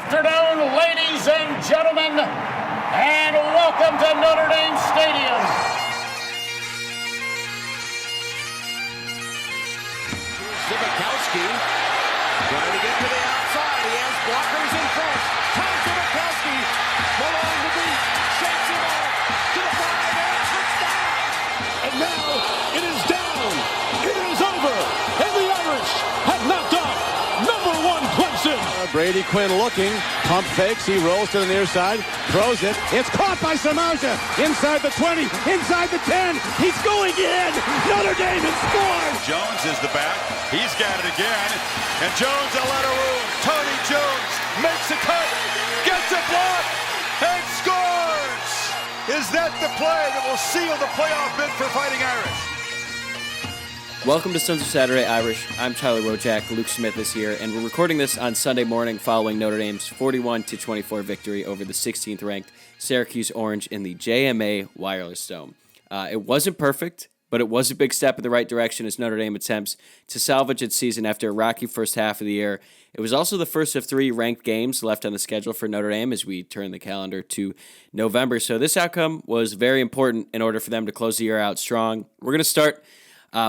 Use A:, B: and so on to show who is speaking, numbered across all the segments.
A: afternoon, ladies and gentlemen, and welcome to Notre Dame Stadium.
B: Zibikowski trying to get to the outside. He has blockers in front. Tom Zibikowski, along the beat, shakes him off to the 5 and touchdown. And now it is down. It is over. And the Irish have knocked off #1 Clemson.
C: Brady Quinn looking, pump fakes, he rolls to the near side, throws it, it's caught by Samaja, inside the 20, inside the 10, he's going in, Notre Dame has scored!
D: Jones is the back, he's got it again, and Jones a lot of room, Tony Jones makes a cut, gets a block, and scores! Is that the play that will seal the playoff bid for Fighting Irish?
E: Welcome to Sons of Saturday Irish. I'm Tyler Wojak. Luke Smith is here, and we're recording this on Sunday morning following Notre Dame's 41-24 victory over the 16th-ranked Syracuse Orange in the JMA Wireless Dome. It wasn't perfect, but it was a big step in the right direction as Notre Dame attempts to salvage its season after a rocky first half of the year. It was also the first of 3 ranked games left on the schedule for Notre Dame as we turn the calendar to November. So this outcome was very important in order for them to close the year out strong. We're going to start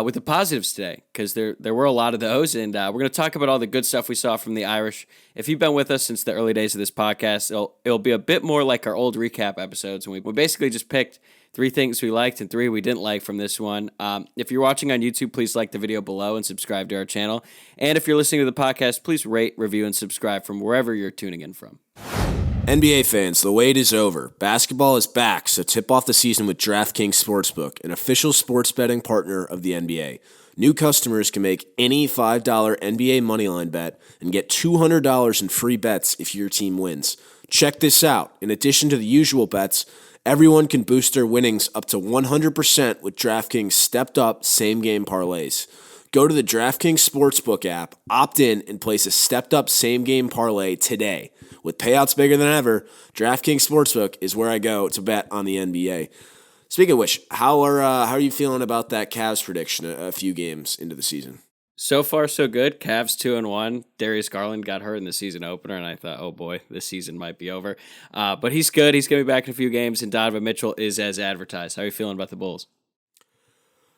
E: with the positives today, because there were a lot of those, and we're going to talk about all the good stuff we saw from the Irish. If you've been with us since the early days of this podcast, it'll be a bit more like our old recap episodes, and we basically just picked 3 things we liked and 3 we didn't like from this one. If you're watching on YouTube, please like the video below and subscribe to our channel. And if you're listening to the podcast, please rate, review, and subscribe from wherever you're tuning in from.
F: NBA fans, the wait is over. Basketball is back, so tip off the season with DraftKings Sportsbook, an official sports betting partner of the NBA. New customers can make any $5 NBA moneyline bet and get $200 in free bets if your team wins. Check this out. In addition to the usual bets, everyone can boost their winnings up to 100% with DraftKings stepped-up same-game parlays. Go to the DraftKings Sportsbook app, opt in, and place a stepped-up same-game parlay today. With payouts bigger than ever, DraftKings Sportsbook is where I go to bet on the NBA. Speaking of which, how are you feeling about that Cavs prediction a few games into the season?
E: So far, so good. Cavs 2-1. Darius Garland got hurt in the season opener, and I thought, oh boy, this season might be over. But he's good. He's going to be back in a few games, and Donovan Mitchell is as advertised. How are you feeling about the Bulls?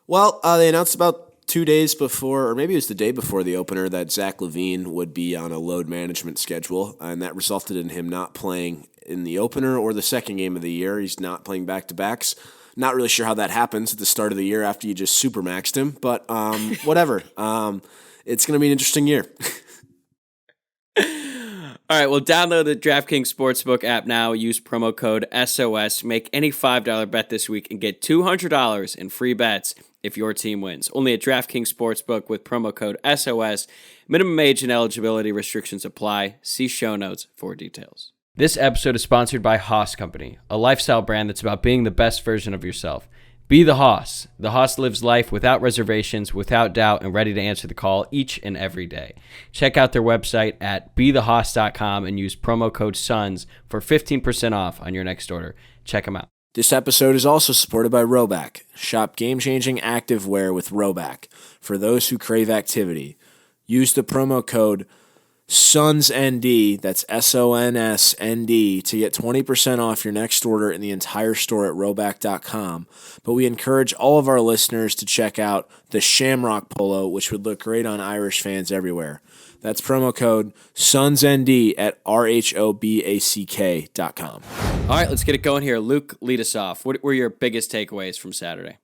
F: Well, they announced about 2 days before, or maybe it was the day before the opener, that Zach LaVine would be on a load management schedule, and that resulted in him not playing in the opener or the second game of the year. He's not playing back-to-backs. Not really sure how that happens at the start of the year after you just supermaxed him, but whatever. It's going to be an interesting year.
E: All right, well, download the DraftKings Sportsbook app now. Use promo code SOS. Make any $5 bet this week and get $200 in free bets if your team wins. Only at DraftKings Sportsbook with promo code SOS. Minimum age and eligibility restrictions apply. See show notes for details. This episode is sponsored by Haas Company, a lifestyle brand that's about being the best version of yourself. Be the Haas. The Haas lives life without reservations, without doubt, and ready to answer the call each and every day. Check out their website at bethehaas.com and use promo code SONS for 15% off on your next order. Check them out.
F: This episode is also supported by Roback. Shop game-changing activewear with Roback for those who crave activity. Use the promo code SONSND, that's SONSND, to get 20% off your next order in the entire store at Roback.com. But we encourage all of our listeners to check out the Shamrock Polo, which would look great on Irish fans everywhere. That's promo code SONSND at RHOBACK.com.
E: All right, let's get it going here. Luke, lead us off. What were your biggest takeaways from Saturday?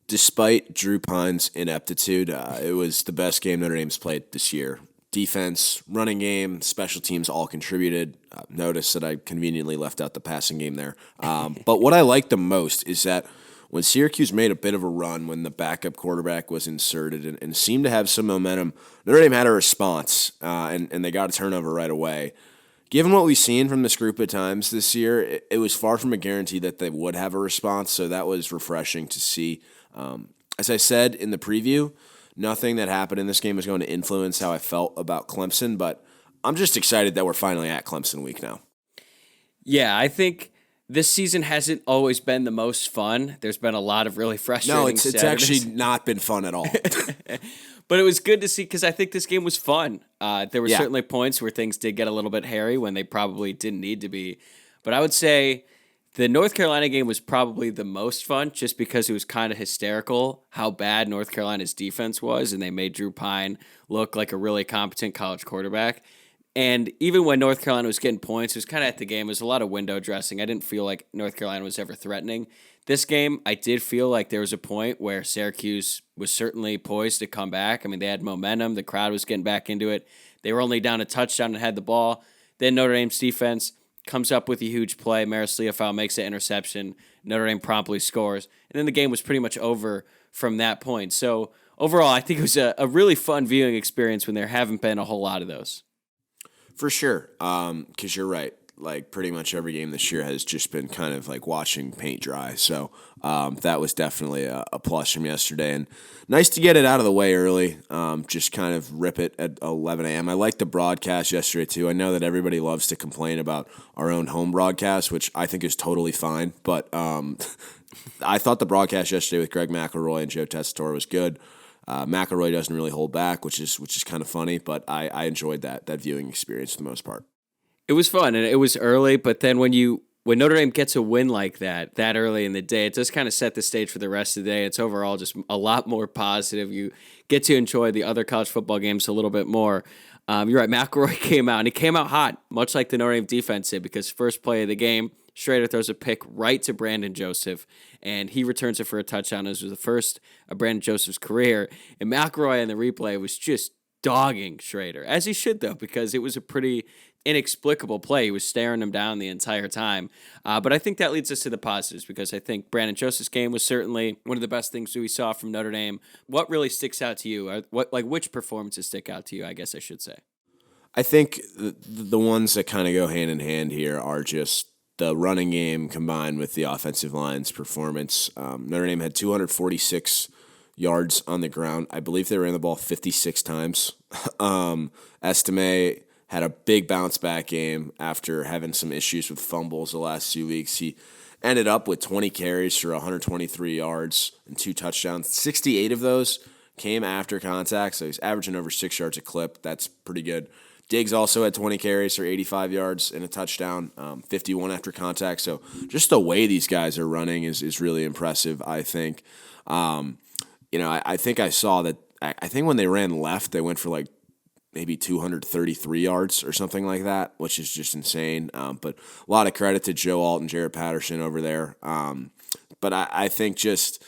F: Despite Drew Pine's ineptitude, it was the best game Notre Dame's played this year. Defense, running game, special teams all contributed. Notice that I conveniently left out the passing game there. But what I liked the most is that when Syracuse made a bit of a run when the backup quarterback was inserted and seemed to have some momentum, Notre Dame had a response, and they got a turnover right away. Given what we've seen from this group at times this year, it was far from a guarantee that they would have a response, so that was refreshing to see. As I said in the preview, nothing that happened in this game is going to influence how I felt about Clemson, but I'm just excited that we're finally at Clemson week now.
E: Yeah, I think This season hasn't always been the most fun. There's been a lot of really frustrating
F: No, it's actually not been fun at all.
E: But it was good to see because I think this game was fun. There were
F: Yeah.
E: certainly points where things did get a little bit hairy when they probably didn't need to be. But I would say the North Carolina game was probably the most fun just because it was kind of hysterical how bad North Carolina's defense was, and they made Drew Pine look like a really competent college quarterback. And even when North Carolina was getting points, it was kind of at the game. It was a lot of window dressing. I didn't feel like North Carolina was ever threatening. This game, I did feel like there was a point where Syracuse was certainly poised to come back. I mean, they had momentum. The crowd was getting back into it. They were only down a touchdown and had the ball. Then Notre Dame's defense comes up with a huge play. Maris Leofau makes an interception. Notre Dame promptly scores. And then the game was pretty much over from that point. So overall, I think it was a really fun viewing experience when there haven't been a whole lot of those.
F: For sure, because you're right. Like, pretty much every game this year has just been kind of like watching paint dry. So that was definitely a plus from yesterday. And nice to get it out of the way early, just kind of rip it at 11 a.m. I liked the broadcast yesterday, too. I know that everybody loves to complain about our own home broadcast, which I think is totally fine. But I thought the broadcast yesterday with Greg McElroy and Joe Tessitore was good. McElroy doesn't really hold back, which is kind of funny, but I enjoyed that viewing experience for the most part.
E: It was fun, and it was early, but then when Notre Dame gets a win like that early in the day, it does kind of set the stage for the rest of the day. It's overall just a lot more positive. You get to enjoy the other college football games a little bit more. You're right, McElroy came out, and he came out hot, much like the Notre Dame defense did, because first play of the game, Schrader throws a pick right to Brandon Joseph, and he returns it for a touchdown. This was the first of Brandon Joseph's career, and McElroy in the replay was just dogging Schrader, as he should, though, because it was a pretty inexplicable play. He was staring him down the entire time. But I think that leads us to the positives, because I think Brandon Joseph's game was certainly one of the best things we saw from Notre Dame. What really sticks out to you? Which performances stick out to you, I guess I should say?
F: I think the ones that kind of go hand in hand here are just the running game combined with the offensive line's performance. Notre Dame had 246 yards on the ground. I believe they ran the ball 56 times. Estime had a big bounce back game after having some issues with fumbles the last 2 weeks. He ended up with 20 carries for 123 yards and 2 touchdowns. 68 of those came after contact, so he's averaging over 6 yards a clip. That's pretty good. Diggs also had 20 carries for 85 yards and a touchdown, 51 after contact. So just the way these guys are running is really impressive, I think. I think I saw that. I think when they ran left, they went for like maybe 233 yards or something like that, which is just insane. But a lot of credit to Joe Alt and Jared Patterson over there. But I think just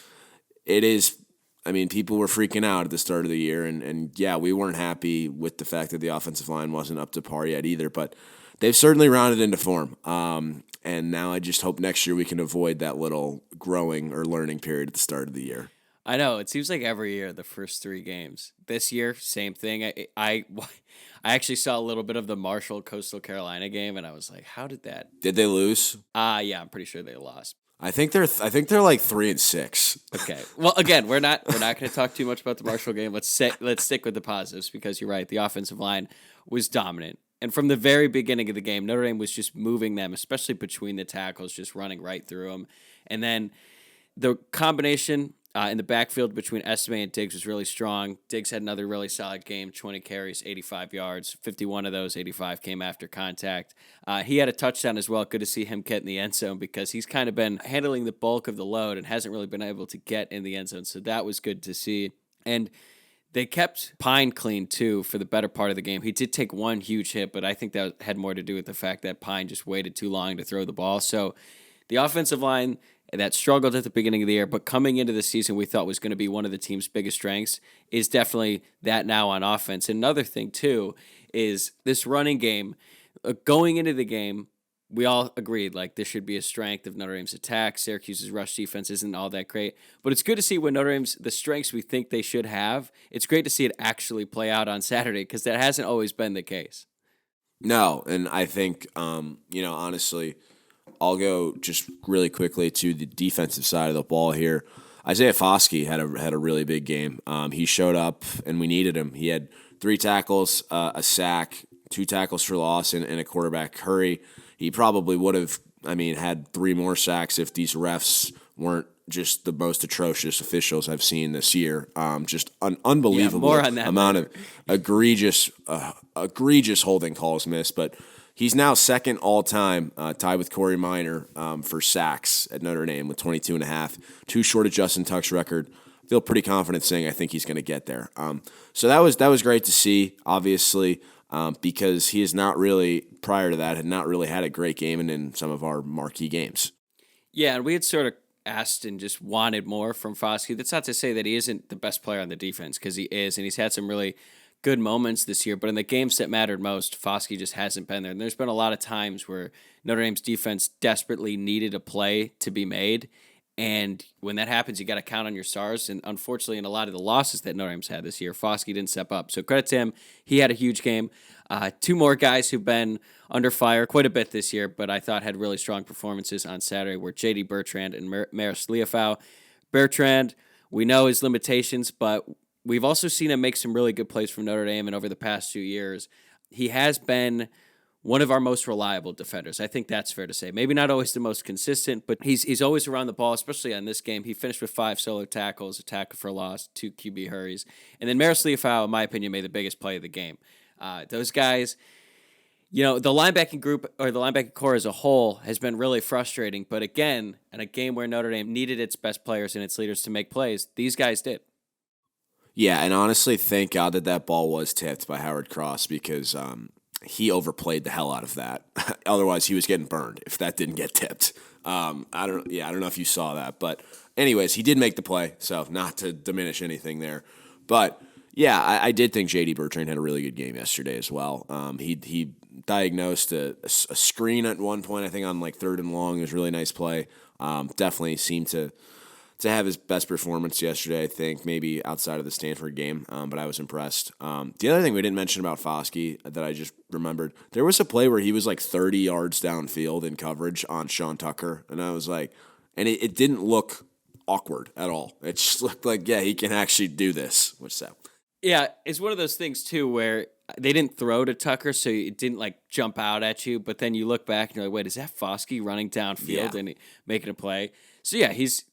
F: it is. I mean, people were freaking out at the start of the year, and yeah, we weren't happy with the fact that the offensive line wasn't up to par yet either, but they've certainly rounded into form. And now I just hope next year we can avoid that little growing or learning period at the start of the year.
E: I know. It seems like every year, the first 3 games. This year, same thing. I actually saw a little bit of the Marshall Coastal Carolina game, and I was like, how did that?
F: Did they lose?
E: Yeah, I'm pretty sure they lost.
F: I think they're like 3-6.
E: Okay. Well, again, we're not going to talk too much about the Marshall game. Let's stick with the positives, because you're right. The offensive line was dominant. And from the very beginning of the game, Notre Dame was just moving them, especially between the tackles, just running right through them. And then the combination in the backfield between Estime and Diggs was really strong. Diggs had another really solid game, 20 carries, 85 yards. 51 of those, 85 came after contact. He had a touchdown as well. Good to see him get in the end zone, because he's kind of been handling the bulk of the load and hasn't really been able to get in the end zone. So that was good to see. And they kept Pine clean, too, for the better part of the game. He did take one huge hit, but I think that had more to do with the fact that Pine just waited too long to throw the ball. So the offensive line that struggled at the beginning of the year, but coming into the season we thought was going to be one of the team's biggest strengths, is definitely that now on offense. And another thing, too, is this running game. Going into the game, we all agreed, like, this should be a strength of Notre Dame's attack. Syracuse's rush defense isn't all that great. But it's good to see when Notre Dame's, the strengths we think they should have, it's great to see it actually play out on Saturday, because that hasn't always been the case.
F: No, and I think, honestly, I'll go just really quickly to the defensive side of the ball here. Isaiah Foskey had a really big game. He showed up, and we needed him. He had 3 tackles, a sack, 2 tackles for loss, and a quarterback hurry. He probably would have I mean, had 3 more sacks if these refs weren't just the most atrocious officials I've seen this year. Just an unbelievable
E: more on that
F: amount
E: later.
F: of egregious holding calls missed. But he's now second all-time, tied with Corey Minor for sacks at Notre Dame with 22.5, 2 short of Justin Tuck's record. I feel pretty confident saying I think he's going to get there. So that was great to see, obviously, because he is not really, prior to that, had not really had a great game in some of our marquee games.
E: Yeah, and we had sort of asked and just wanted more from Foskey. That's not to say that he isn't the best player on the defense, because he is, and he's had some really good moments this year. But in the games that mattered most, Foskey just hasn't been there. And there's been a lot of times where Notre Dame's defense desperately needed a play to be made. And when that happens, you got to count on your stars. And unfortunately, in a lot of the losses that Notre Dame's had this year, Foskey didn't step up. So credit to him. He had a huge game. 2 more guys who've been under fire quite a bit this year, but I thought had really strong performances on Saturday were J.D. Bertrand and Maris Leofau. Bertrand, we know his limitations, but we've also seen him make some really good plays from Notre Dame, and over the past 2 years, he has been one of our most reliable defenders. I think that's fair to say. Maybe not always the most consistent, but he's always around the ball, especially on this game. He finished with 5 solo tackles, a tackle for loss, 2 QB hurries. And then Maris Leofau, in my opinion, made the biggest play of the game. Those guys, the linebacking group or the linebacking core as a whole has been really frustrating. But again, in a game where Notre Dame needed its best players and its leaders to make plays, these guys did.
F: Yeah, and honestly, thank God that ball was tipped by Howard Cross, because he overplayed the hell out of that. Otherwise, he was getting burned if that didn't get tipped. I don't know if you saw that, but anyways, he did make the play, so not to diminish anything there. But yeah, I did think J.D. Bertrand had a really good game yesterday as well. He diagnosed a screen at one point, I think on like 3rd and long. It was a really nice play. Definitely seemed to have his best performance yesterday, I think, maybe outside of the Stanford game, but I was impressed. The other thing we didn't mention about Foskey that I just remembered, there was a play where he was like 30 yards downfield in coverage on Sean Tucker, and I was like, and it didn't look awkward at all. It just looked like, yeah, he can actually do this. What's that?
E: Yeah, it's one of those things, too, where they didn't throw to Tucker, so it didn't, jump out at you, but then you look back and you're like, wait, is that Foskey running downfield and making a play? So, yeah, he's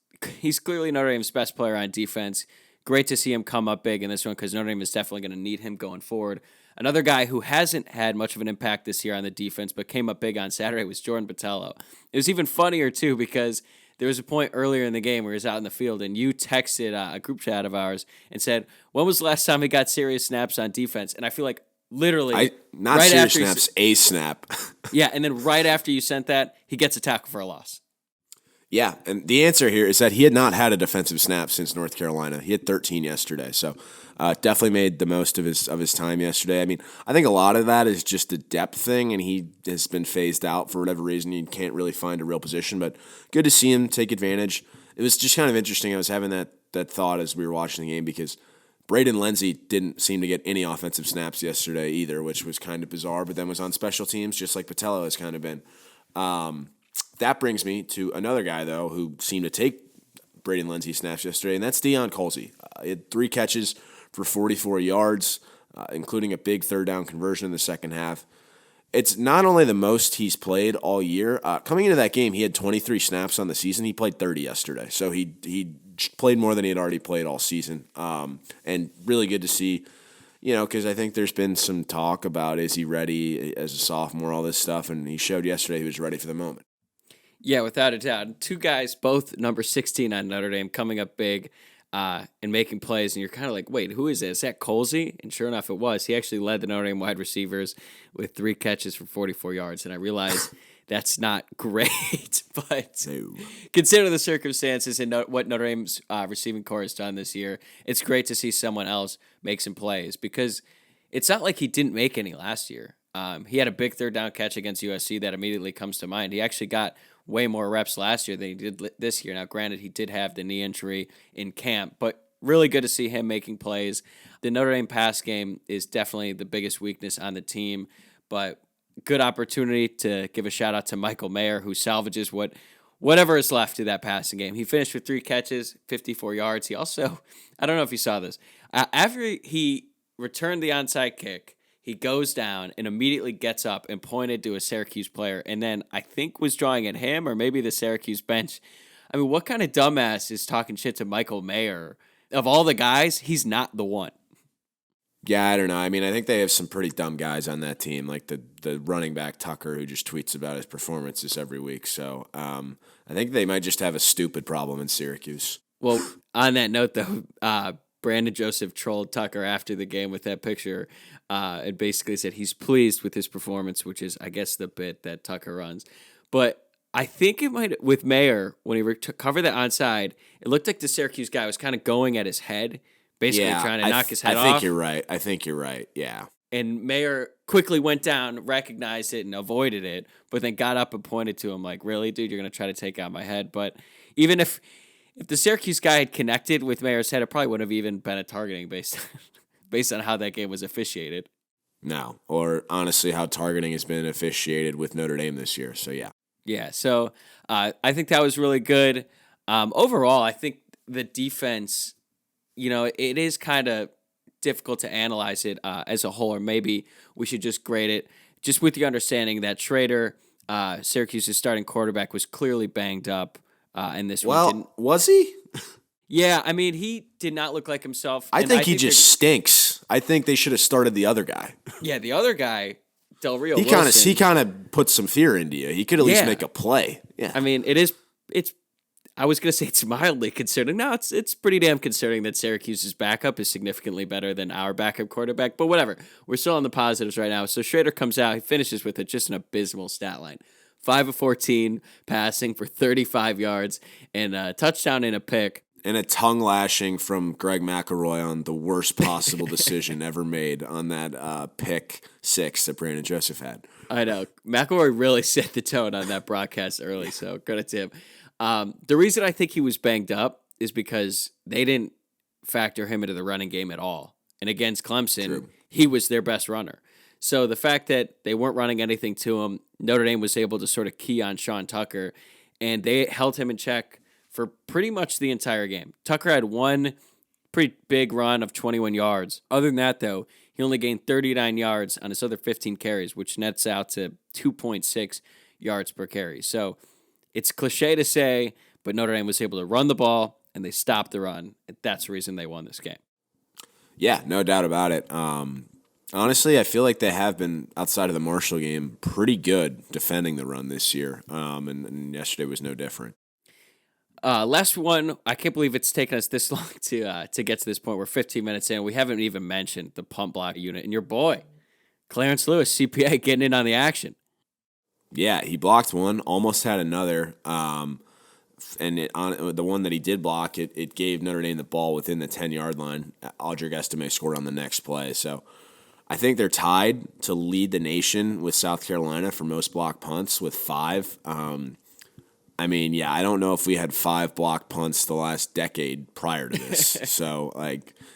E: clearly Notre Dame's best player on defense. Great to see him come up big in this one, because Notre Dame is definitely going to need him going forward. Another guy who hasn't had much of an impact this year on the defense but came up big on Saturday was Jordan Botelho. It was even funnier, too, because there was a point earlier in the game where he was out in the field, and you texted a group chat of ours and said, when was the last time he got serious snaps on defense? And I feel like literally
F: not
E: right
F: serious
E: after
F: snaps, a snap.
E: Yeah, and then right after you sent that, he gets a tackle for a loss.
F: Yeah, and the answer here is that he had not had a defensive snap since North Carolina. He had 13 yesterday, so definitely made the most of his time yesterday. I mean, I think a lot of that is just a depth thing, and he has been phased out for whatever reason. He can't really find a real position, but good to see him take advantage. It was just kind of interesting. I was having that thought as we were watching the game, because Braden Lindsey didn't seem to get any offensive snaps yesterday either, which was kind of bizarre, but then was on special teams just like Botelho has kind of been. That brings me to another guy, though, who seemed to take Braden Lindsey snaps yesterday, and that's Deion Colsey. He had 3 catches for 44 yards, including a big 3rd down conversion in the second half. It's not only the most he's played all year. Coming into that game, he had 23 snaps on the season. He played 30 yesterday, so he played more than he had already played all season, and really good to see. Because I think there's been some talk about, is he ready as a sophomore, all this stuff, and he showed yesterday he was ready for the moment.
E: Yeah, without a doubt. 2 guys, both number 16 on Notre Dame, coming up big and making plays, and you're kind of like, wait, who is that? Is that Colsey? And sure enough, it was. He actually led the Notre Dame wide receivers with 3 catches for 44 yards, and I realized that's not great, but considering the circumstances and what Notre Dame's receiving core has done this year, it's great to see someone else make some plays, because it's not like he didn't make any last year. He had a big 3rd down catch against USC that immediately comes to mind. He actually got way more reps last year than he did this year. Now, granted, he did have the knee injury in camp, but really good to see him making plays. The Notre Dame pass game is definitely the biggest weakness on the team, but good opportunity to give a shout out to Michael Mayer, who salvages whatever is left of that passing game. He finished with 3 catches, 54 yards. He also, I don't know if you saw this, after he returned the onside kick, He goes down and immediately gets up and pointed to a Syracuse player, and then I think was drawing at him or maybe the Syracuse bench. I mean, what kind of dumbass is talking shit to Michael Mayer? Of all the guys, he's not the one.
F: Yeah, I don't know. I mean, I think they have some pretty dumb guys on that team, like the running back Tucker, who just tweets about his performances every week. So I think they might just have a stupid problem in Syracuse.
E: Well, on that note, though, Brandon Joseph trolled Tucker after the game with that picture and basically said he's pleased with his performance, which is, I guess, the bit that Tucker runs. But I think it might, with Mayer, when he covered that onside, it looked like the Syracuse guy was kind of going at his head, basically trying to knock his head off.
F: I think you're right. Yeah.
E: And Mayer quickly went down, recognized it, and avoided it, but then got up and pointed to him like, really, dude, you're going to try to take out my head? But even if the Syracuse guy had connected with Mayer's head, it probably wouldn't have even been a targeting based on how that game was officiated.
F: No, or honestly how targeting has been officiated with Notre Dame this year. So, yeah.
E: Yeah, so I think that was really good. Overall, I think the defense, it is kind of difficult to analyze it as a whole, or maybe we should just grade it just with the understanding that Schrader, Syracuse's starting quarterback, was clearly banged up. And this one didn't.
F: Was he?
E: Yeah, I mean, he did not look like himself.
F: I think he just stinks. I think they should have started the other guy.
E: Yeah, the other guy, Del Rio.
F: He kind of put some fear into you. He could at least make a play. Yeah.
E: I mean, it's. I was gonna say it's mildly concerning. No, it's pretty damn concerning that Syracuse's backup is significantly better than our backup quarterback. But whatever, we're still on the positives right now. So Schrader comes out. He finishes with just an abysmal stat line. 5 of 14 passing for 35 yards and a touchdown and a pick.
F: And a tongue lashing from Greg McElroy on the worst possible decision ever made on that pick 6 that Brandon Joseph had.
E: I know. McElroy really set the tone on that broadcast early, so credit to him. The reason I think he was banged up is because they didn't factor him into the running game at all. And against Clemson, he was their best runner. So the fact that they weren't running anything to him, Notre Dame was able to sort of key on Sean Tucker, and they held him in check for pretty much the entire game. Tucker had one pretty big run of 21 yards. Other than that, though, he only gained 39 yards on his other 15 carries, which nets out to 2.6 yards per carry. So it's cliche to say, but Notre Dame was able to run the ball, and they stopped the run. That's the reason they won this game.
F: Yeah, no doubt about it. Honestly, I feel like they have been, outside of the Marshall game, pretty good defending the run this year, and yesterday was no different.
E: Last one, I can't believe it's taken us this long to get to this point. We're 15 minutes in. We haven't even mentioned the punt block unit. And your boy, Clarence Lewis, CPA, getting in on the action.
F: Yeah, he blocked one, almost had another. On the one that he did block, it gave Notre Dame the ball within the 10-yard line. Audric Estime scored on the next play. So I think they're tied to lead the nation with South Carolina for most block punts with 5. I mean, yeah, I don't know if we had 5 block punts the last decade prior to this. So,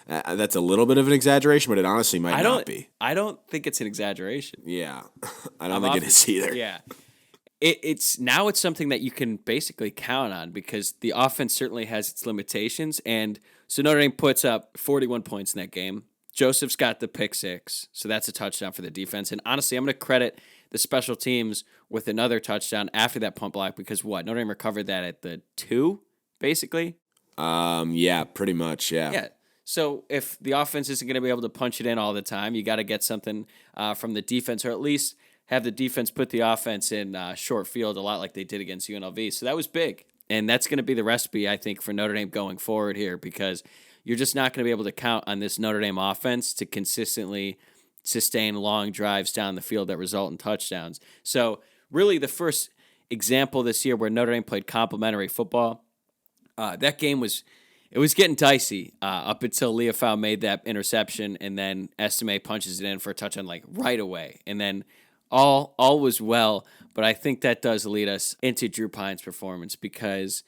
F: that's a little bit of an exaggeration, but it honestly might not be.
E: I don't think it's an exaggeration.
F: Yeah, I don't think it is either.
E: Yeah. It's something that you can basically count on because the offense certainly has its limitations. And so Notre Dame puts up 41 points in that game. Joseph's got the pick 6, so that's a touchdown for the defense. And honestly, I'm going to credit the special teams with another touchdown after that punt block because Notre Dame recovered that at the 2, basically?
F: Yeah, pretty much, yeah.
E: Yeah. So if the offense isn't going to be able to punch it in all the time, you got to get something from the defense, or at least have the defense put the offense in short field a lot like they did against UNLV. So that was big. And that's going to be the recipe, I think, for Notre Dame going forward here because you're just not going to be able to count on this Notre Dame offense to consistently sustain long drives down the field that result in touchdowns. So really the first example this year where Notre Dame played complementary football, that game was getting dicey up until Leofau made that interception, and then Estime punches it in for a touchdown right away. And then all was well, but I think that does lead us into Drew Pine's performance because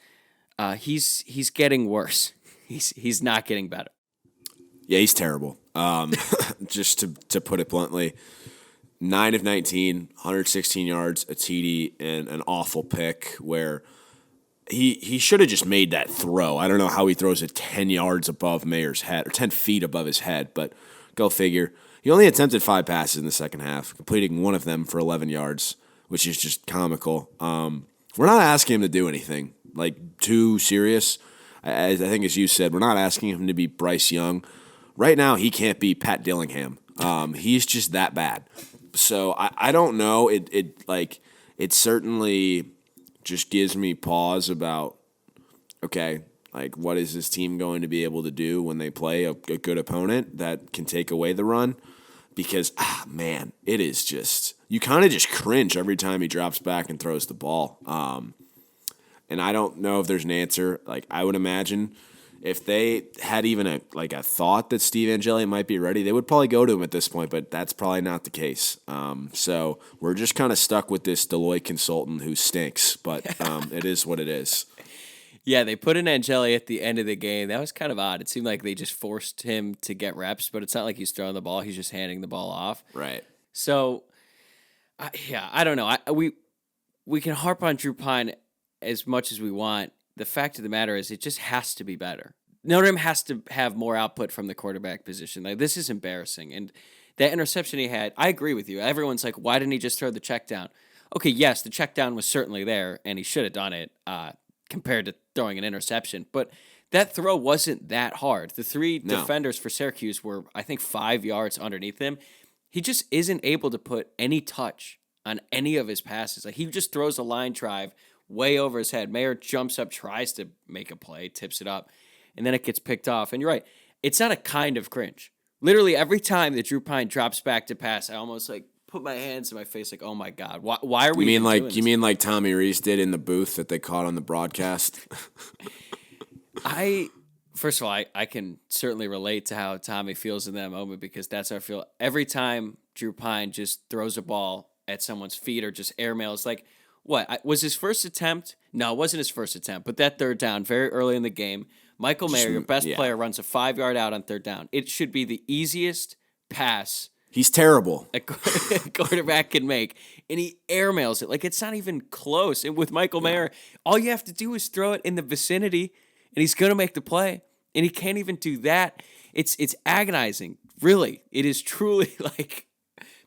E: he's getting worse. He's not getting better.
F: Yeah, he's terrible. Just to put it bluntly, 9 of 19, 116 yards, a TD, and an awful pick where he should have just made that throw. I don't know how he throws it 10 yards above Mayer's head or 10 feet above his head, but go figure. He only attempted 5 passes in the second half, completing one of them for 11 yards, which is just comical. We're not asking him to do anything too serious. I think, as you said, we're not asking him to be Bryce Young. Right now, he can't be Pat Dillingham. He's just that bad. So I don't know. It certainly just gives me pause about, okay, what is this team going to be able to do when they play a good opponent that can take away the run? Because, man, it is just, you kind of just cringe every time he drops back and throws the ball. And I don't know if there's an answer. I would imagine if they had even a thought that Steve Angeli might be ready, they would probably go to him at this point, but that's probably not the case. So we're just kind of stuck with this Deloitte consultant who stinks, but it is what it is.
E: Yeah, they put in Angeli at the end of the game. That was kind of odd. It seemed like they just forced him to get reps, but it's not like he's throwing the ball. He's just handing the ball off.
F: Right.
E: So, I don't know. We can harp on Drew Pine as much as we want. The fact of the matter is it just has to be better. Notre Dame has to have more output from the quarterback position. This is embarrassing. And that interception he had, I agree with you. Everyone's like, why didn't he just throw the check down? Okay, yes, the check down was certainly there, and he should have done it compared to throwing an interception. But that throw wasn't that hard. The three defenders for Syracuse were, I think, 5 yards underneath him. He just isn't able to put any touch on any of his passes. He just throws a line drive way over his head. Mayer jumps up, tries to make a play, tips it up, and then it gets picked off. And you're right. It's not a kind of cringe. Literally every time that Drew Pine drops back to pass, I almost put my hands in my face oh my God, why are we doing this?
F: You mean like Tommy Rees did in the booth that they caught on the broadcast?
E: First of all, I can certainly relate to how Tommy feels in that moment, because that's how I feel every time Drew Pine just throws a ball at someone's feet or just airmails. What was his first attempt? No, it wasn't his first attempt, but that third down very early in the game, Michael Mayer, your best player, runs a 5-yard out on third down. It should be the easiest pass
F: He's terrible.
E: a quarterback can make, and he airmails it. It's not even close. And with Michael Mayer, all you have to do is throw it in the vicinity, and he's going to make the play. And he can't even do that. It's agonizing. Really, it is truly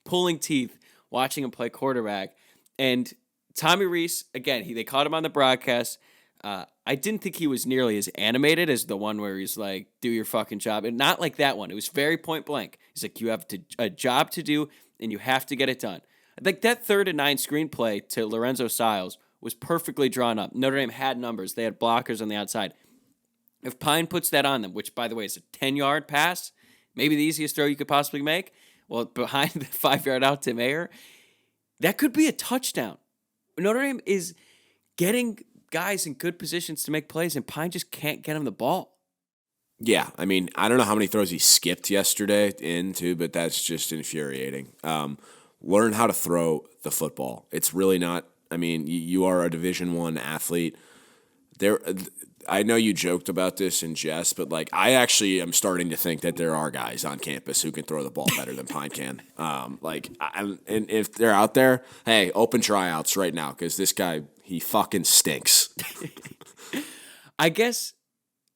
E: pulling teeth watching him play quarterback. And Tommy Rees, again, they caught him on the broadcast. I didn't think he was nearly as animated as the one where he's like, do your fucking job. And not like that one. It was very point blank. He's like, you have a job to do, and you have to get it done. That 3rd and 9 screenplay to Lorenzo Styles was perfectly drawn up. Notre Dame had numbers. They had blockers on the outside. If Pine puts that on them, which, by the way, is a 10-yard pass, maybe the easiest throw you could possibly make, well, behind the 5-yard out to Mayer, that could be a touchdown. Notre Dame is getting guys in good positions to make plays, and Pine just can't get him the ball.
F: Yeah, I don't know how many throws he skipped yesterday but that's just infuriating. Learn how to throw the football. It's really not, you are a Division I athlete. I know you joked about this in jest, but I actually am starting to think that there are guys on campus who can throw the ball better than Pine can. And if they're out there, hey, open tryouts right now, because this guy, he fucking stinks.
E: I guess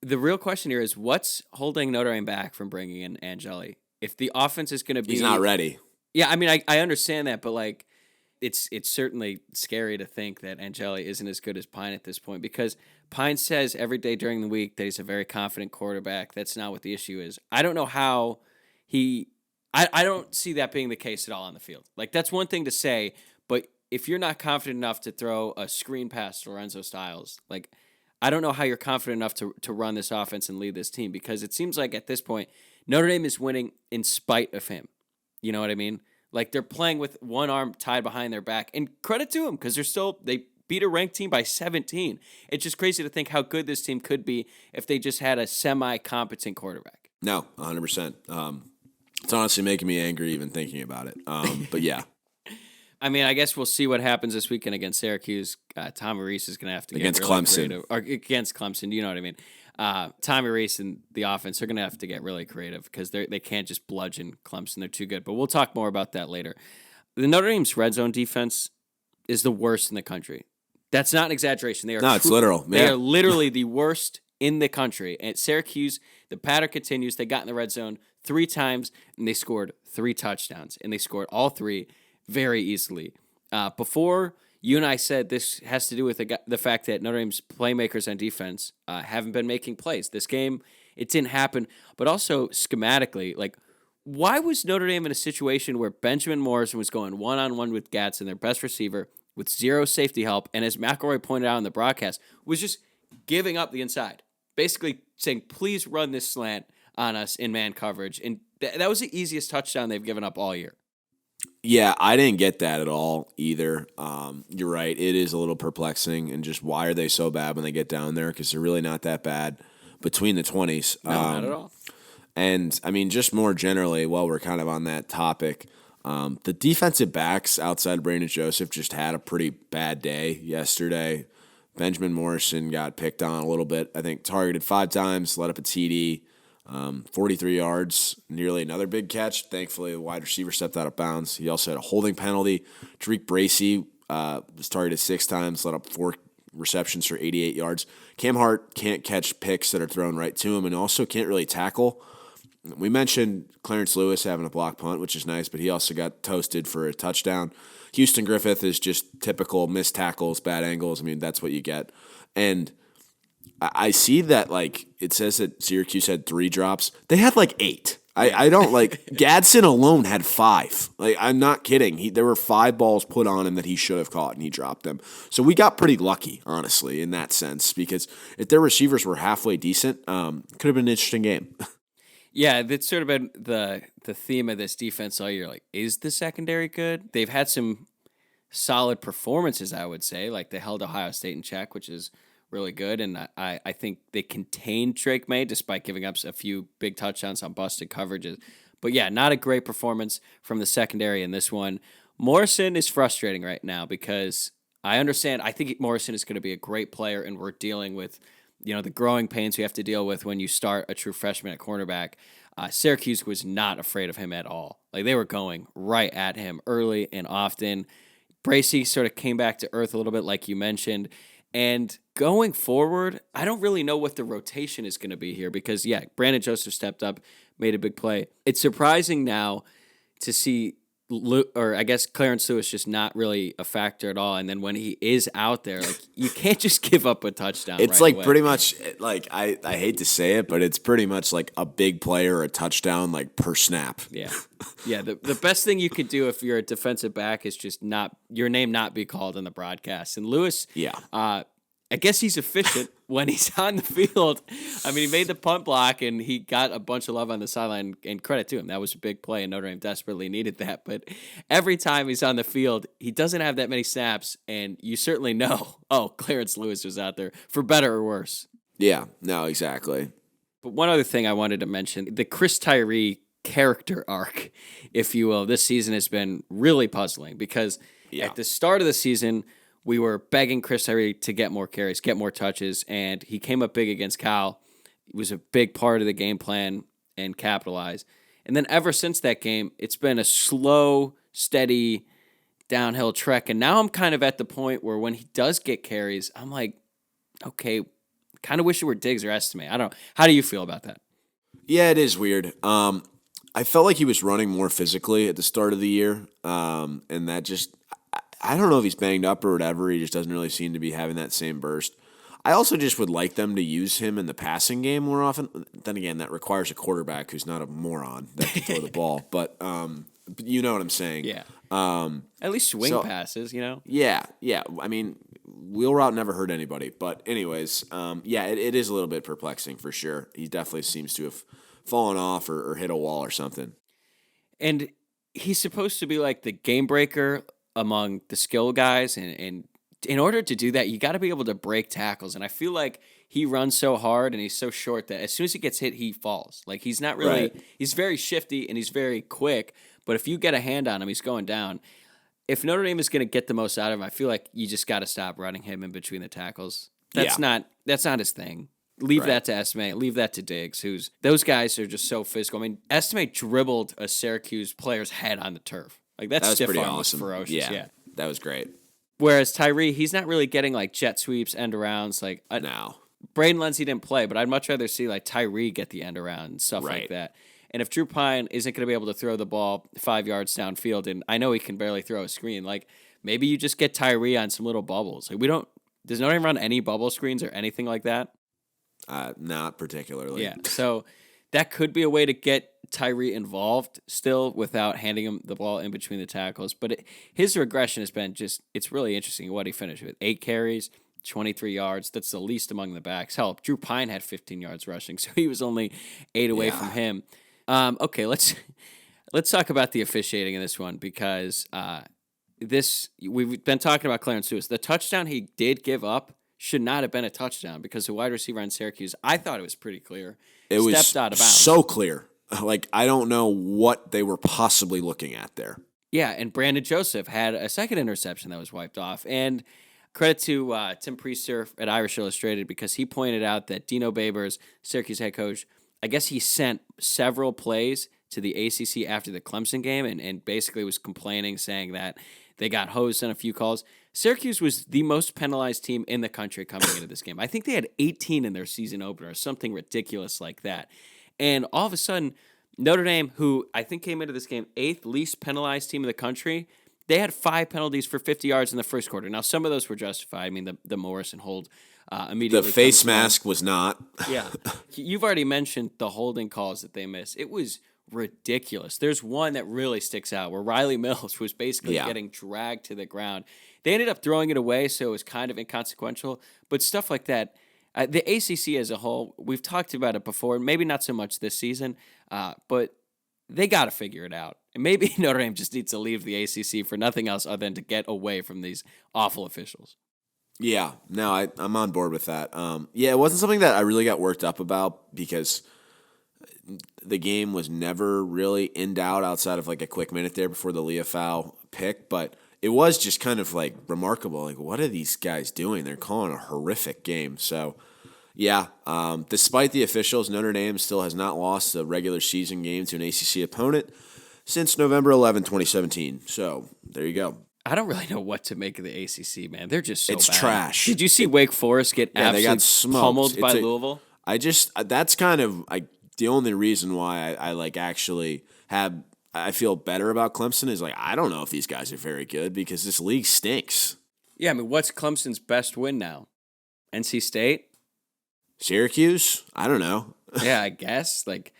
E: the real question here is what's holding Notre Dame back from bringing in Angeli? If the offense is going to be,
F: he's not ready.
E: Yeah, I understand that, but it's certainly scary to think that Angeli isn't as good as Pine at this point, because Pine says every day during the week that he's a very confident quarterback. That's not what the issue is. I don't know how I don't see that being the case at all on the field. That's one thing to say, but if you're not confident enough to throw a screen pass to Lorenzo Styles, I don't know how you're confident enough to run this offense and lead this team, because it seems like at this point, Notre Dame is winning in spite of him. You know what I mean? They're playing with one arm tied behind their back, and credit to them, because they beat a ranked team by 17. It's just crazy to think how good this team could be if they just had a semi-competent quarterback.
F: No, 100%. It's honestly making me angry even thinking about it. But yeah.
E: I guess we'll see what happens this weekend against Syracuse. Tommy Rees is going to have to get
F: against
E: really
F: Clemson.
E: creative. Or against Clemson, you know what I mean. Tommy Rees and the offense are going to have to get really creative, because they can't just bludgeon Clemson. They're too good. But we'll talk more about that later. The Notre Dame's red zone defense is the worst in the country. That's not an exaggeration.
F: It's literal.
E: They are literally the worst in the country. And at Syracuse, the pattern continues. They got in the red zone 3 times, and they scored 3 touchdowns, and they scored all 3 very easily. Before, you and I said this has to do with the fact that Notre Dame's playmakers on defense haven't been making plays. This game, it didn't happen, but also schematically, like, why was Notre Dame in a situation where Benjamin Morrison was going one-on-one with Gadsden, their best receiver, with 0 safety help, and as McElroy pointed out in the broadcast, was just giving up the inside, basically saying, please run this slant on us in man coverage, and that was the easiest touchdown they've given up all year.
F: Yeah, I didn't get that at all either. You're right. It is a little perplexing, and just why are they so bad when they get down there? Because they're really not that bad between the 20s.
E: No, not at all.
F: And, I mean, just more generally, while we're kind of on that topic, the defensive backs outside of Brandon Joseph just had a pretty bad day yesterday. Benjamin Morrison got picked on a little bit. I think targeted 5 times, let up a TD. 43 yards, nearly another big catch. Thankfully, the wide receiver stepped out of bounds. He also had a holding penalty. Tariq Bracy was targeted 6 times, let up 4 receptions for 88 yards. Cam Hart can't catch picks that are thrown right to him and also can't really tackle. We mentioned Clarence Lewis having a block punt, which is nice, but he also got toasted for a touchdown. Houston Griffith is just typical missed tackles, bad angles. I mean, that's what you get. And I see that, like, it says that Syracuse had 3 drops. They had, like, 8. I don't, like, Gadsden alone had 5. Like, I'm not kidding. There were 5 balls put on him that he should have caught, and he dropped them. So we got pretty lucky, honestly, in that sense, because if their receivers were halfway decent, it could have been an interesting game.
E: Yeah, that's sort of been the theme of this defense all year. Like, is the secondary good? They've had some solid performances, I would say. Like, they held Ohio State in check, which is really good, and I think they contained Drake May despite giving up a few big touchdowns on busted coverages. But yeah, not a great performance from the secondary in this one. Morrison is frustrating right now because I understand. I think Morrison is going to be a great player, and we're dealing with the growing pains we have to deal with when you start a true freshman at cornerback. Syracuse was not afraid of him at all. Like, they were going right at him early and often. Bracy sort of came back to earth a little bit, like you mentioned. And going forward, I don't really know what the rotation is going to be here because, yeah, Brandon Joseph stepped up, made a big play. It's surprising now to see, Clarence Lewis just not really a factor at all. And then when he is out there, like, you can't just give up a touchdown.
F: It's
E: right
F: like
E: away.
F: Pretty much, like, I hate to say it, but it's pretty much like a big play or a touchdown, like, per snap.
E: Yeah. Yeah, the best thing you could do if you're a defensive back is just your name not be called in the broadcast. And Lewis, I guess he's efficient when he's on the field. I mean, he made the punt block, and he got a bunch of love on the sideline, and credit to him. That was a big play, and Notre Dame desperately needed that. But every time he's on the field, he doesn't have that many snaps, and you certainly know, Clarence Lewis was out there, for better or worse.
F: Yeah, no, exactly.
E: But one other thing I wanted to mention, the Chris Tyree character arc, if you will, this season has been really puzzling because at the start of the season, we were begging Chris Tyree to get more carries, get more touches, and he came up big against Cal. It was a big part of the game plan and capitalized. And then ever since that game, it's been a slow, steady downhill trek. And now I'm kind of at the point where when he does get carries, I'm like, okay, kind of wish it were Diggs or Estime. I don't know. How do you feel about that?
F: Yeah, it is weird. I felt like he was running more physically at the start of the year, and that just – I don't know if he's banged up or whatever. He just doesn't really seem to be having that same burst. I also just would like them to use him in the passing game more often. Then again, that requires a quarterback who's not a moron that can throw the ball. But you know what I'm saying.
E: Yeah. At least swing passes,
F: Yeah. I mean, wheel route never hurt anybody. But anyways, it is a little bit perplexing for sure. He definitely seems to have fallen off or hit a wall or something.
E: And he's supposed to be like the game breaker among the skill guys, and in order to do that, you got to be able to break tackles. And I feel like he runs so hard and he's so short that as soon as he gets hit, he falls. Like, he's not really he's very shifty and he's very quick, but if you get a hand on him, he's going down. If Notre Dame is going to get the most out of him, I feel like you just got to stop running him in between the tackles. That's not his thing. Leave that to Estime. Leave that to Diggs. Those guys are just so physical. I mean, Estime dribbled a Syracuse player's head on the turf. Like, that stiff
F: pretty
E: arm
F: awesome.
E: was ferocious. Yeah,
F: that was great.
E: Whereas Tyree, he's not really getting like jet sweeps, end arounds. Like,
F: no,
E: Braden Lenzy didn't play, but I'd much rather see like Tyree get the end around and stuff like that. And if Drew Pine isn't going to be able to throw the ball 5 yards downfield, and I know he can barely throw a screen, like maybe you just get Tyree on some little bubbles. Like does Notre Dame run any bubble screens or anything like that?
F: Not particularly.
E: Yeah, so that could be a way to get Tyree involved still without handing him the ball in between the tackles. But his regression has been it's really interesting what he finished with. 8 carries, 23 yards. That's the least among the backs. Hell, Drew Pine had 15 yards rushing, so he was only 8 away from him. Okay, let's talk about the officiating in this one because we've been talking about Clarence Lewis. The touchdown he did give up should not have been a touchdown because the wide receiver on Syracuse, I thought it was pretty clear.
F: It was
E: stepped out of bounds.
F: So clear. Like, I don't know what they were possibly looking at there.
E: Yeah, and Brandon Joseph had a second interception that was wiped off. And credit to Tim Priester at Irish Illustrated because he pointed out that Dino Babers, Syracuse head coach, I guess he sent several plays to the ACC after the Clemson game and basically was complaining, saying that they got hosed on a few calls. Syracuse was the most penalized team in the country coming into this game. I think they had 18 in their season opener or something ridiculous like that. And all of a sudden, Notre Dame, who I think came into this game 8th least penalized team in the country, they had 5 penalties for 50 yards in the first quarter. Now, some of those were justified. I mean, the Morrison hold immediately.
F: The face mask was not.
E: Yeah. You've already mentioned the holding calls that they missed. It was ridiculous. There's one that really sticks out where Riley Mills was basically getting dragged to the ground. They ended up throwing it away, so it was kind of inconsequential. But stuff like that, the ACC as a whole, we've talked about it before, maybe not so much this season, but they got to figure it out. And maybe Notre Dame just needs to leave the ACC for nothing else other than to get away from these awful officials.
F: Yeah, no, I'm on board with that. It wasn't something that I really got worked up about because the game was never really in doubt outside of like a quick minute there before the Leofau pick, but it was just kind of like remarkable. Like, what are these guys doing? They're calling a horrific game. So, yeah, despite the officials, Notre Dame still has not lost a regular season game to an ACC opponent since November 11, 2017. So, there you go.
E: I don't really know what to make of the ACC, man. They're just so
F: it's
E: bad.
F: trash.
E: Did you see Wake Forest get absolutely
F: they got smoked.
E: pummeled by Louisville?
F: That's kind of the only reason why I like actually I feel better about Clemson is like I don't know if these guys are very good because this league stinks.
E: Yeah, I mean, what's Clemson's best win now? NC State?
F: Syracuse? I don't know.
E: Yeah, I guess. Like,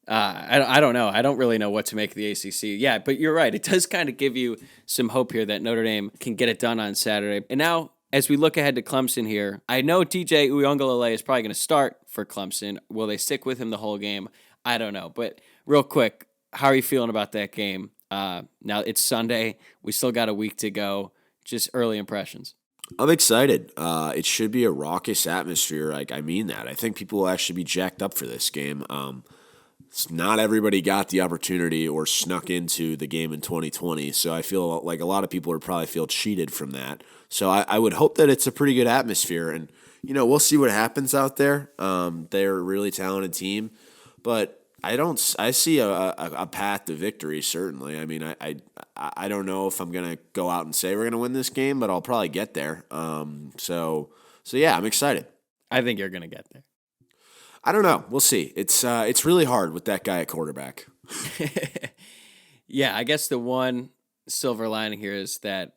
E: I don't know. I don't really know what to make of the ACC. Yeah, but you're right. It does kind of give you some hope here that Notre Dame can get it done on Saturday. And now, as we look ahead to Clemson here, I know DJ Uiagalelei is probably going to start for Clemson. Will they stick with him the whole game? I don't know. But real quick, how are you feeling about that game? Now, it's Sunday. We still got a week to go. Just early impressions.
F: I'm excited. It should be a raucous atmosphere. Like, I mean that. I think people will actually be jacked up for this game. Not everybody got the opportunity or snuck into the game in 2020, so I feel like a lot of people would probably feel cheated from that. So I would hope that it's a pretty good atmosphere, and we'll see what happens out there. They're a really talented team, but I see a path to victory. Certainly, I mean, I don't know if I'm gonna go out and say we're gonna win this game, but I'll probably get there. So yeah, I'm excited.
E: I think you're gonna get there.
F: I don't know. We'll see. It's really hard with that guy at quarterback.
E: Yeah, I guess the one silver lining here is that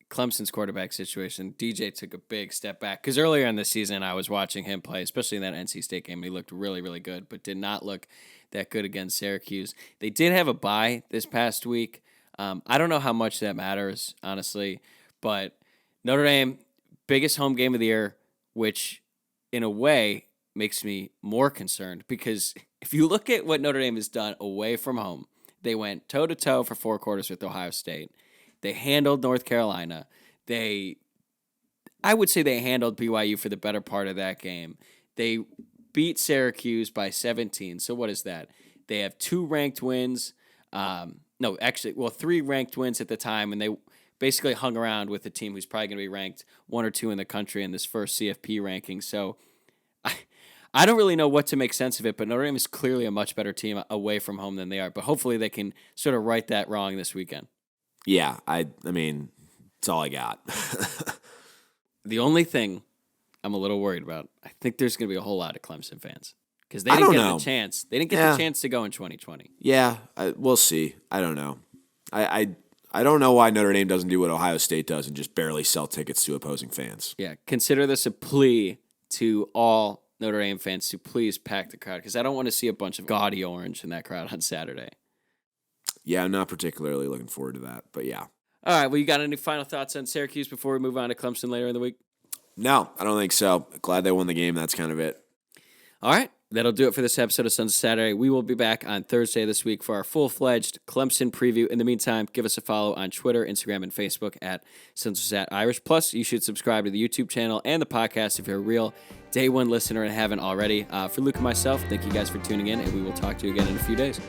E: Clemson's quarterback situation, DJ took a big step back. Because earlier in the season, I was watching him play, especially in that NC State game. He looked really, really good, but did not look that good against Syracuse. They did have a bye this past week. I don't know how much that matters, honestly, but Notre Dame, biggest home game of the year, which in a way makes me more concerned because if you look at what Notre Dame has done away from home, they went toe-to-toe for 4 quarters with Ohio State. They handled North Carolina. I would say they handled BYU for the better part of that game. They beat Syracuse by 17. So what is that? They have 2 ranked wins. 3 ranked wins at the time, and they basically hung around with a team who's probably going to be ranked 1 or 2 in the country in this first CFP ranking. So I don't really know what to make sense of it, but Notre Dame is clearly a much better team away from home than they are. But hopefully they can sort of right that wrong this weekend.
F: Yeah, I mean, it's all I got.
E: The only thing I'm a little worried about, I think there's going to be a whole lot of Clemson fans. because they
F: I
E: didn't
F: don't
E: get
F: know.
E: the chance. They didn't get the chance to go in 2020.
F: Yeah, we'll see. I don't know. I don't know why Notre Dame doesn't do what Ohio State does and just barely sell tickets to opposing fans.
E: Yeah, consider this a plea to all Notre Dame fans to please pack the crowd, because I don't want to see a bunch of gaudy orange in that crowd on Saturday.
F: Yeah, I'm not particularly looking forward to that, but yeah.
E: All right, well, you got any final thoughts on Syracuse before we move on to Clemson later in the week?
F: No, I don't think so. Glad they won the game. That's kind of it.
E: All right, that'll do it for this episode of Sons of Saturday. We will be back on Thursday this week for our full-fledged Clemson preview. In the meantime, give us a follow on Twitter, Instagram, and Facebook at Sons of Sat Irish. Plus, you should subscribe to the YouTube channel and the podcast if you're a real day one listener and haven't already. For Luke and myself, thank you guys for tuning in, and we will talk to you again in a few days.